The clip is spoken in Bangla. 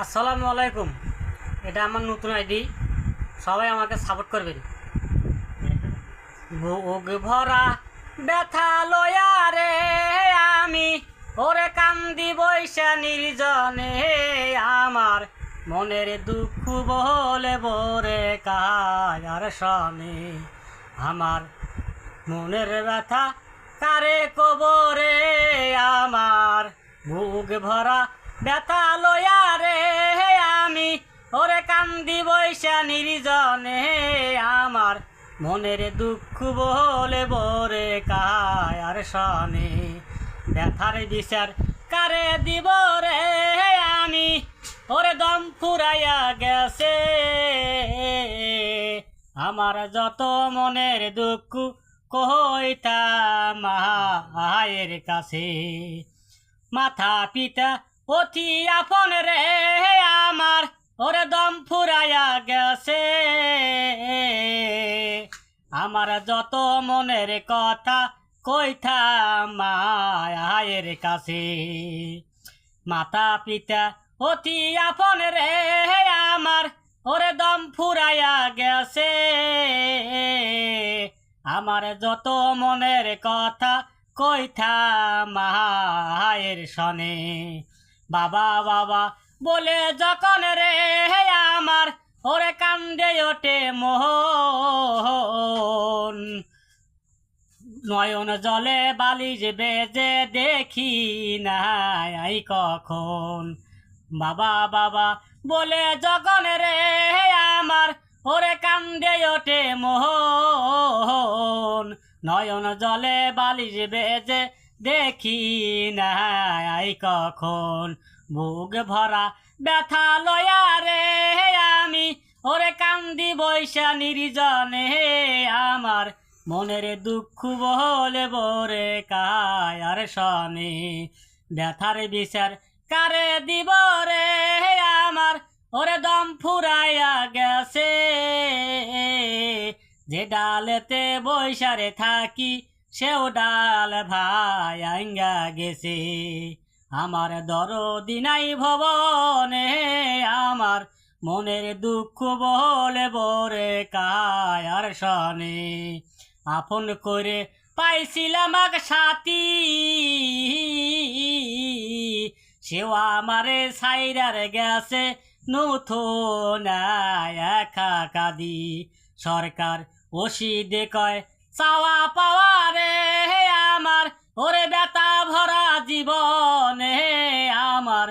আসসালামু আলাইকুম। এটা আমার নতুন আইডি, সবাই আমাকে সাপোর্ট করবেন। বুক ভরা ব্যথা লয়া রে আমি ওরে কান্দি বৈশা নির্জনে, আমার মনের দুঃখ বলে বরে কায়ার সনে, আমার মনের ব্যথা কারে কবরে, আমার বুক ভরা ব্যথা লয়া রে আমি ওরে কান্দি বৈশা নির্জনে, আমার মনের দুঃখ বলে বরে কায়ার সনে, ব্যথার বিচার কারে দিব রে আমি ওরে দম ফুরাইয়া গেছে, আমার যত মনের দুঃখ কইতাম মায়ের কাছে। মাথা পিতা অতি আপন রে আমার ওরে দম ফুরাইয়া গেছে, আমার যত মনের কথা কইতাম মায়ের কাছে। মাতা পিতা অতি আপন রে আমার ওরে দম ফুরাইয়া গেছে, আমার যত মনের কথা কইতাম মায়ের সনে। বাবা বাবা বলে যখন রে আমার ওরে কান্দে ওঠে মোহন, নয়ন জলে বালিশ বেজে দেখি নাই কখন। বাবা বাবা বলে যখন রে আমার ওরে কান্দে ওঠে মোহন, নয়ন জলে বালিশ বেজে দেখি নাই কখন। বুক ভরা ব্যথা লয়া রে আমি ওরে কান্দি বৈশা নির্জনে, আমার মনের দুঃখ বলে বরে কায়ার সনে, ব্যথার বিচার কারে দিব রে আমার ওরে দম ফুরাইয়া গেছে, যে ডালেতে বৈশারে থাকি সেও ডাল ভাইঙ্গা গেছে, আমার দরদি নাই ভবনে, আমার মনের দুঃখ বলে বরে কায়ার সনে। আপন করে পাইছিলাম এক সাথী, সেও আমারে সাইরার গেছে নতুন একা কাদি। সরকার ওষুধে কয় চাওয়া পাওয়া রে আমার ওরে ব্যথা ভরা জীবনে, আমার